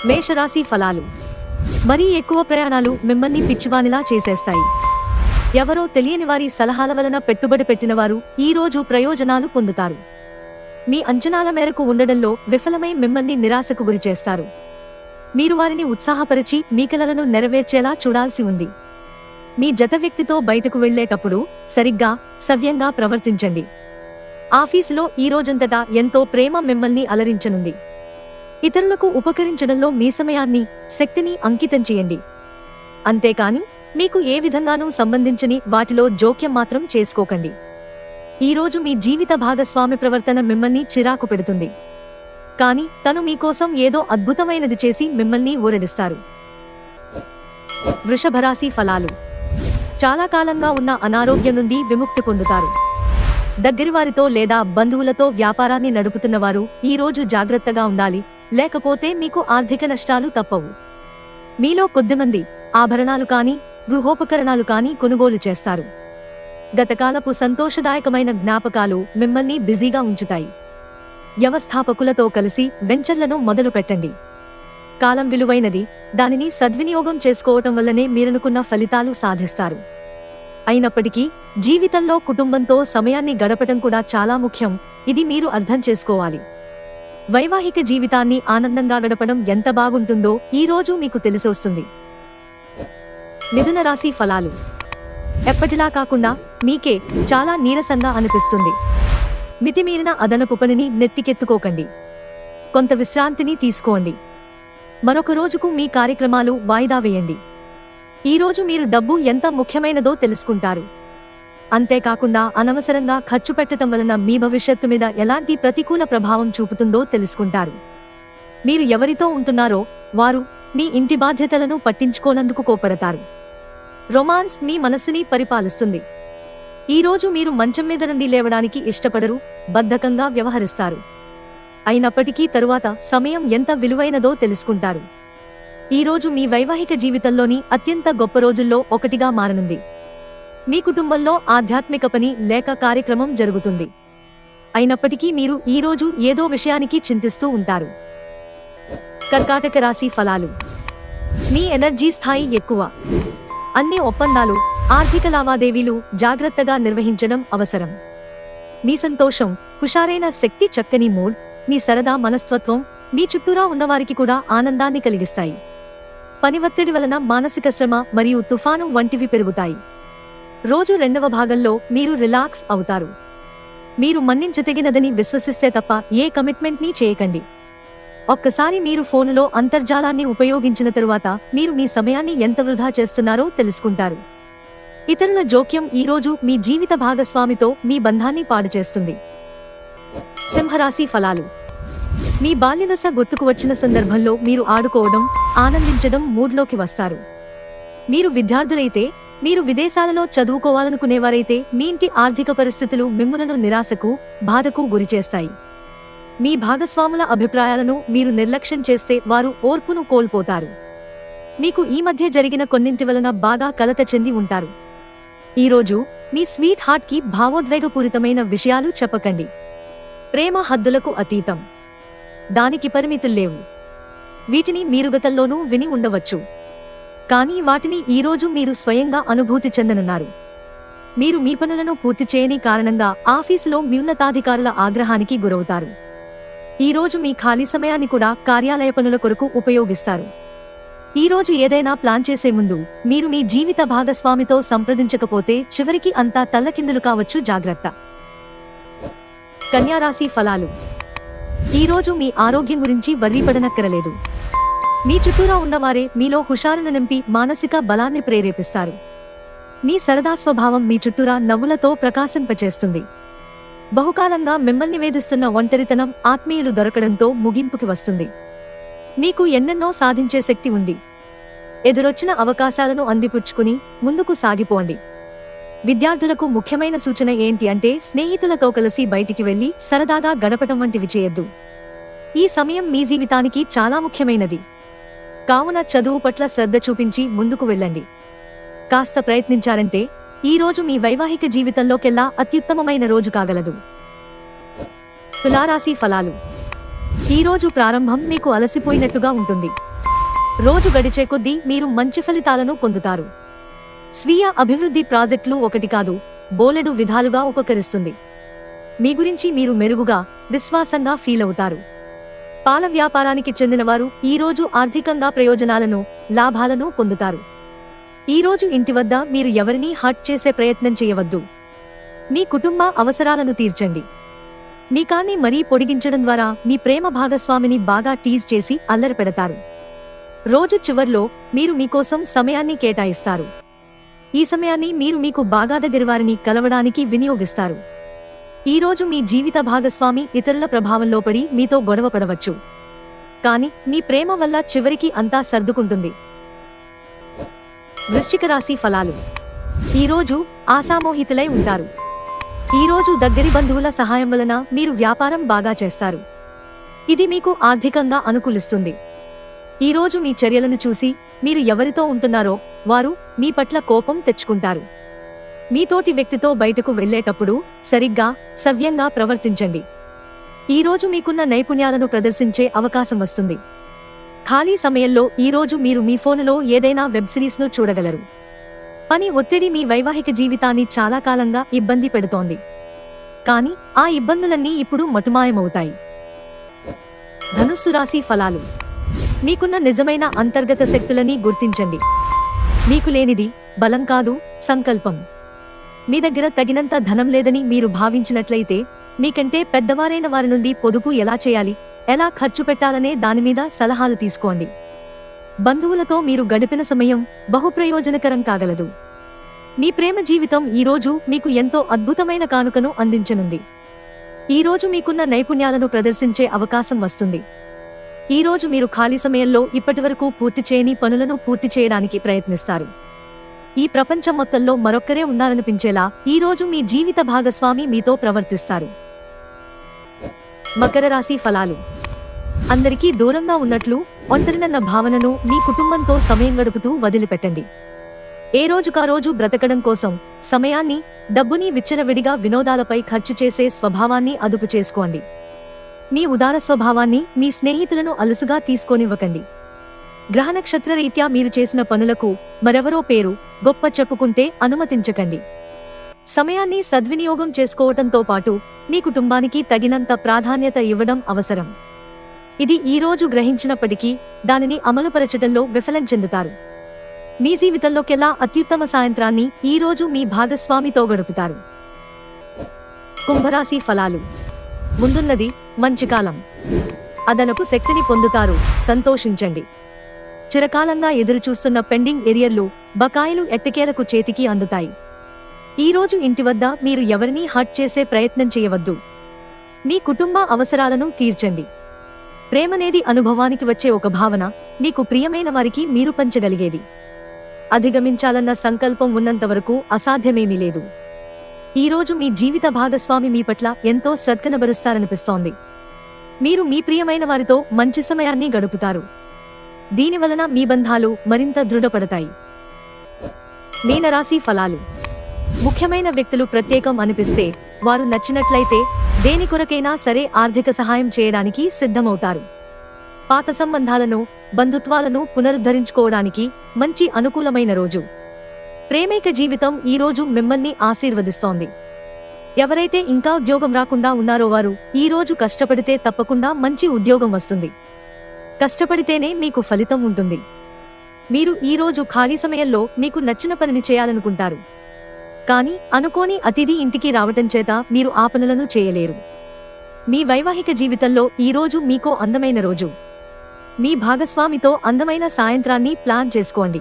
మేషరాశి ఫలాలు. మరీ ఎక్కువ ప్రయాణాలు మిమ్మల్ని పిచ్చివానిలా చేసేస్తాయి. ఎవరో తెలియని వారి సలహాల వలన పెట్టుబడి పెట్టినవారు ఈ రోజు ప్రయోజనాలు పొందుతారు. మీ అంచనాల మేరకు ఉండడంలో విఫలమై మిమ్మల్ని నిరాశకు గురిచేస్తారు. మీరు వారిని ఉత్సాహపరిచి మీ కలలను నెరవేర్చేలా చూడాల్సి ఉంది. మీ జత వ్యక్తితో బయటకు వెళ్లేటప్పుడు సరిగ్గా సవ్యంగా ప్రవర్తించండి. ఆఫీసులో ఈ రోజంతటా ఎంతో ప్రేమ మిమ్మల్ని అలరించనుంది. ఇతరులకు ఉపకరించడంలో మీ సమయాన్ని, శక్తిని అంకితం చేయండి. అంతేకాని మీకు ఏ విధంగానూ సంబంధించని వాటిలో జోక్యం మాత్రం చేసుకోకండి. ఈరోజు మీ జీవిత భాగస్వామి ప్రవర్తన మిమ్మల్ని చిరాకు పెడుతుంది. కానీ తను మీకోసం ఏదో అద్భుతమైనది చేసి మిమ్మల్ని ఊరడిస్తారు. వృషభరాశి ఫలాలు. చాలా కాలంగా ఉన్న అనారోగ్యం నుండి విముక్తి పొందుతారు. దగ్గరివారితో లేదా బంధువులతో వ్యాపారాన్ని నడుపుతున్నవారు ఈ రోజు జాగ్రత్తగా ఉండాలి, లేకపోతే మీకు ఆర్థిక నష్టాలు తప్పవు. మీలో కొద్దిమంది ఆభరణాలు కానీ గృహోపకరణాలు కానీ కొనుగోలు చేస్తారు. గతకాలపు సంతోషదాయకమైన జ్ఞాపకాలు మిమ్మల్ని బిజీగా ఉంచుతాయి. వ్యవస్థాపకులతో కలిసి వెంచర్లను మొదలు పెట్టండి. కాలం విలువైనది, దానిని సద్వినియోగం చేసుకోవటం వల్లనే మీరనుకున్న ఫలితాలు సాధిస్తారు. అయినప్పటికీ జీవితంలో కుటుంబంతో సమయాన్ని గడపటం కూడా చాలా ముఖ్యం. ఇది మీరు అర్థం చేసుకోవాలి. వైవాహిక జీవితాన్ని ఆనందంగా గడపడం ఎంత బాగుంటుందో ఈ రోజు మీకు తెలిసొస్తుంది. మిథున రాశి ఫలాలు. ఎప్పటిలా కాకుండా మీకే చాలా నీరసంగా అనిపిస్తుంది. మితిమీరిన అదనపు పనిని నెత్తికెత్తుకోకండి. కొంత విశ్రాంతిని తీసుకోండి. మరొక రోజుకు మీ కార్యక్రమాలు వాయిదా వేయండి. ఈరోజు మీరు డబ్బు ఎంత ముఖ్యమైనదో తెలుసుకుంటారు. అంతేకాకుండా అనవసరంగా ఖర్చు పెట్టడం వలన మీ భవిష్యత్తు మీద ఎలాంటి ప్రతికూల ప్రభావం చూపుతుందో తెలుసుకుంటారు. మీరు ఎవరితో ఉంటున్నారో వారు మీ ఇంటి బాధ్యతలను పట్టించుకోనందుకు కోపడతారు. రొమాన్స్ మీ మనస్సుని పరిపాలిస్తుంది. ఈరోజు మీరు మంచం మీద నుండి లేవడానికి ఇష్టపడరు, బద్ధకంగా వ్యవహరిస్తారు. అయినప్పటికీ తరువాత సమయం ఎంత విలువైనదో తెలుసుకుంటారు. ఈరోజు మీ వైవాహిక జీవితంలోని అత్యంత గొప్ప రోజుల్లో ఒకటిగా మారనుంది. మీ కుటుంబంలో ఆధ్యాత్మిక పని లేక కార్యక్రమం జరుగుతుంది. అయినప్పటికీ మీరు ఈరోజు ఏదో విషయానికి చింతిస్తూ ఉంటారు. కర్కాటక రాశి ఫలాలు. మీ ఎనర్జీ స్థాయి ఎక్కువ. అన్ని ఒప్పందాలు, ఆర్థిక లావాదేవీలు జాగ్రత్తగా నిర్వహించడం అవసరం. మీ సంతోషం, హుషారైన శక్తి, చక్కని మూడ్, మీ సరదా మనస్తత్వం మీ చుట్టూరా ఉన్నవారికి కూడా ఆనందాన్ని కలిగిస్తాయి. పని ఒత్తిడి వలన మానసిక శ్రమ మరియు తుఫాను వంటివి పెరుగుతాయి. రోజు రెండవ భాగంలో మీరు రిలాక్స్ అవుతారు. మీరు మన్నించదగినదని విశ్వసిస్తే తప్ప ఏ కమిట్మెంట్ని చేయకండి. ఒక్కసారి మీరు ఫోనులో అంతర్జాలాన్ని ఉపయోగించిన తరువాత మీరు మీ సమయాన్ని ఎంత వృధా చేస్తున్నారో తెలుసుకుంటారు. ఇతరుల జోక్యం ఈరోజు మీ జీవిత భాగస్వామితో మీ బంధాన్ని పాడు చేస్తుంది. సింహరాశి ఫలాలు. మీ బాల్యదశ గుర్తుకు వచ్చిన సందర్భంలో మీరు ఆడుకోవడం, ఆనందించడం మూడ్లోకి వస్తారు. మీరు విద్యార్థులైతే, మీరు విదేశాలలో చదువుకోవాలనుకునేవారైతే మీ ఇంటి ఆర్థిక పరిస్థితులు మిమ్ములను నిరాశకు, బాధకు గురిచేస్తాయి. మీ భాగస్వాముల అభిప్రాయాలను మీరు నిర్లక్ష్యం చేస్తే వారు ఓర్పును కోల్పోతారు. మీకు ఈ మధ్య జరిగిన కొన్నింటి వలన బాగా కలత చెంది ఉంటారు. ఈరోజు మీ స్వీట్ హార్ట్కి భావోద్వేగపూరితమైన విషయాలు చెప్పకండి. ప్రేమ హద్దులకు అతీతం. దానికి పరిమితుల్లేవు. వీటిని మీరు గతంలోనూ విని ఉండవచ్చు. కానీ వాటిని ఈరోజు మీరు స్వయంగా అనుభూతి చెందనున్నారు. మీరు మీ పనులను పూర్తి చేయని కారణంగా ఆఫీసులో మీ ఉన్నతాధికారుల ఆగ్రహానికి గురవుతారు. ఈరోజు మీ ఖాళీ సమయాన్ని కూడా కార్యాలయ పనుల కొరకు ఉపయోగిస్తారు. ఈరోజు ఏదైనా ప్లాన్ చేసే ముందు మీరు మీ జీవిత భాగస్వామితో సంప్రదించకపోతే చివరికి అంతా తల్లకిందులు కావచ్చు, జాగ్రత్త. కన్యా రాశి ఫలాలు. ఈరోజు మీ ఆరోగ్యం గురించి వర్రీపడనక్కరలేదు. మీ చుట్టూరా ఉన్నవారే మీలో హుషారును నింపి మానసిక బలాన్ని ప్రేరేపిస్తారు. మీ సరదా స్వభావం మీ చుట్టూరా నవ్వులతో ప్రకాశింపచేస్తుంది. బహుకాలంగా మిమ్మల్ని వేధిస్తున్న ఒంటరితనం ఆత్మీయులు దొరకడంతో ముగింపుకి వస్తుంది. మీకు ఎన్నెన్నో సాధించే శక్తి ఉంది. ఎదురొచ్చిన అవకాశాలను అందిపుచ్చుకుని ముందుకు సాగిపోండి. విద్యార్థులకు ముఖ్యమైన సూచన ఏంటి అంటే స్నేహితులతో కలిసి బయటికి వెళ్లి సరదాగా గడపటం వంటివి చేయొద్దు. ఈ సమయం మీ జీవితానికి చాలా ముఖ్యమైనది. కావున చదువు పట్ల శ్రద్ధ చూపించి ముందుకు వెళ్ళండి. కాస్త ప్రయత్నించారంటే ఈరోజు మీ వైవాహిక జీవితంలోకెల్లా అత్యుత్తమమైన రోజు కాగలదు. తులారాశి ఫలాలు. ఈ రోజు ప్రారంభం మీకు అలసిపోయినట్టుగా ఉంటుంది. రోజు గడిచే కొద్దీ మీరు మంచి ఫలితాలను పొందుతారు. స్వీయ అభివృద్ధి ప్రాజెక్టులు ఒకటి కాదు, బోలెడు విధాలుగా ఉపకరిస్తుంది. మీ గురించి మీరు మెరుగుగా, విశ్వాసంగా ఫీల్ అవుతారు. పాల వ్యాపారానికి చెందినవారు ఈ రోజు ఆర్థికంగా ప్రయోజనాలను, లాభాలను పొందుతారు. ఈ రోజు ఇంటి వద్ద మీరు ఎవరినీ హర్ట్ చేసే ప్రయత్నం చేయవద్దు. మీ కుటుంబ అవసరాలను తీర్చండి. మీ కాన్ని మరీ పొడిగించడం ద్వారా మీ ప్రేమ భాగస్వామిని బాగా టీజ్ చేసి అల్లరి పెడతారు. రోజు చివర్లో మీరు మీకోసం సమయాన్ని కేటాయిస్తారు. ఈ సమయాన్ని మీరు మీకు బాగా దగ్గరవారిని కలవడానికి వినియోగిస్తారు. ఈ రోజు మీ జీవిత భాగస్వామి ఇతరుల ప్రభావంలో పడి మీతో గొడవ పడవచ్చు. కానీ మీ ప్రేమ వల్ల చివరికి అంతా సర్దుకుంటుంది. వృశ్చిక రాశి ఫలాలు. ఈరోజు ఆశామోహితులై ఉంటారు. ఈరోజు దగ్గరి బంధువుల సహాయం వలన మీరు వ్యాపారం బాగా చేస్తారు. ఇది మీకు ఆర్థికంగా అనుకూలిస్తుంది. ఈరోజు మీ చర్యలను చూసి మీరు ఎవరితో ఉంటున్నారో వారు మీ పట్ల కోపం తెచ్చుకుంటారు. మీతోటి వ్యక్తితో బయటకు వెళ్లేటప్పుడు సరిగ్గా, సవ్యంగా ప్రవర్తించండి. ఈరోజు మీకున్న నైపుణ్యాలను ప్రదర్శించే అవకాశం వస్తుంది. ఖాళీ సమయంలో ఈరోజు మీరు మీ ఫోనులో ఏదైనా వెబ్ సిరీస్ను చూడగలరు. పని ఒత్తిడి మీ వైవాహిక జీవితాన్ని చాలా కాలంగా ఇబ్బంది పెడుతోంది. కానీ ఆ ఇబ్బందులన్నీ ఇప్పుడు మటుమాయమవుతాయి. ధనుస్సు రాశి ఫలాలు. మీకున్న నిజమైన అంతర్గత శక్తులని గుర్తించండి. మీకు లేనిది బలం కాదు, సంకల్పం. మీ దగ్గర తగినంత ధనం లేదని మీరు భావించినట్లయితే మీకంటే పెద్దవారైన వారి నుండి పొదుపు ఎలా చేయాలి, ఎలా ఖర్చు పెట్టాలనే దానిమీద సలహాలు తీసుకోండి. బంధువులతో మీరు గడిపిన సమయం బహుప్రయోజనకరం కాగలదు. మీ ప్రేమ జీవితం ఈరోజు మీకు ఎంతో అద్భుతమైన కానుకను అందించనుంది. ఈరోజు మీకున్న నైపుణ్యాలను ప్రదర్శించే అవకాశం వస్తుంది. ఈరోజు మీరు ఖాళీ సమయంలో ఇప్పటివరకు పూర్తి చేయని పనులను పూర్తి చేయడానికి ప్రయత్నిస్తారు. ఈ ప్రపంచం మొత్తంలో మరొక్కరే ఉన్నారనిపించేలా ఈరోజు మీ జీవిత భాగస్వామి మీతో ప్రవర్తిస్తారు. మకర రాశి ఫలాలు. అందరికీ దూరంగా ఉన్నట్లు, ఒంటరినన్న భావనను మీ కుటుంబంతో సమయం గడుపుతూ వదిలిపెట్టండి. ఏ రోజుకా రోజు బ్రతకడం కోసం సమయాన్ని, డబ్బుని విచ్చలవిడిగా వినోదాలపై ఖర్చు చేసే స్వభావాన్ని అదుపు చేసుకోండి. మీ ఉదార స్వభావాన్ని మీ స్నేహితులను అలుసుగా తీసుకోనివ్వకండి. గ్రహ నక్షత్ర రీత్యా మీరు చేసిన పనులకు మరెవరో పేరు, గొప్ప చెప్పుకుంటే అనుమతించకండి. సమయాన్ని సద్వినియోగం చేసుకోవటంతో పాటు మీ కుటుంబానికి తగినంత ప్రాధాన్యత ఇవ్వడం అవసరం. ఇది ఈరోజు గ్రహించినప్పటికీ దానిని అమలుపరచడంలో విఫలం చెందుతారు. మీ జీవితంలోకెల్లా అత్యుత్తమ సాయంత్రాన్ని ఈరోజు మీ భాగస్వామితో గడుపుతారు. కుంభరాశి ఫలాలు. ముందున్నది మంచి కాలం. అదనపు శక్తిని పొందుతారు, సంతోషించండి. చిరకాలంగా ఎదురుచూస్తున్న పెండింగ్ ఏరియర్లు, బకాయిలు ఎట్టకేలకు చేతికి అందుతాయి. ఈరోజు ఇంటి వద్ద మీరు ఎవరినీ హర్ట్ చేసే ప్రయత్నం చేయవద్దు. మీ కుటుంబ అవసరాలను తీర్చండి. ప్రేమనేది అనుభవానికి వచ్చే ఒక భావన, మీకు ప్రియమైన వారికి మీరు పంచగలిగేది. అధిగమించాలన్న సంకల్పం ఉన్నంతవరకు అసాధ్యమేమీ లేదు. ఈరోజు మీ జీవిత భాగస్వామి మీ పట్ల ఎంతో శ్రద్ధనబరుస్తారనిపిస్తోంది. మీరు మీ ప్రియమైన వారితో మంచి సమయాన్ని గడుపుతారు. దీనివలన మీ బంధాలు మరింత దృఢపడతాయి. మీనరాశి ఫలాలు. ముఖ్యమైన వ్యక్తులు ప్రత్యేకం అనిపిస్తే, వారు నచ్చినట్లయితే దేని కొరకైనా సరే ఆర్థిక సహాయం చేయడానికి సిద్ధమవుతారు. పాత సంబంధాలను, బంధుత్వాలను పునరుద్ధరించుకోవడానికి మంచి అనుకూలమైన రోజు. ప్రేమైక జీవితం ఈరోజు మిమ్మల్ని ఆశీర్వదిస్తోంది. ఎవరైతే ఇంకా ఉద్యోగం రాకుండా ఉన్నారో వారు ఈరోజు కష్టపడితే తప్పకుండా మంచి ఉద్యోగం వస్తుంది. కష్టపడితేనే మీకు ఫలితం ఉంటుంది. మీరు ఈరోజు ఖాళీ సమయంలో మీకు నచ్చిన పనిని చేయాలనుకుంటారు. కానీ అనుకోని అతిథి ఇంటికి రావటం చేత మీరు ఆ పనులను చేయలేరు. మీ వైవాహిక జీవితంలో ఈరోజు మీకో అందమైన రోజు. మీ భాగస్వామితో అందమైన సాయంత్రాన్ని ప్లాన్ చేసుకోండి.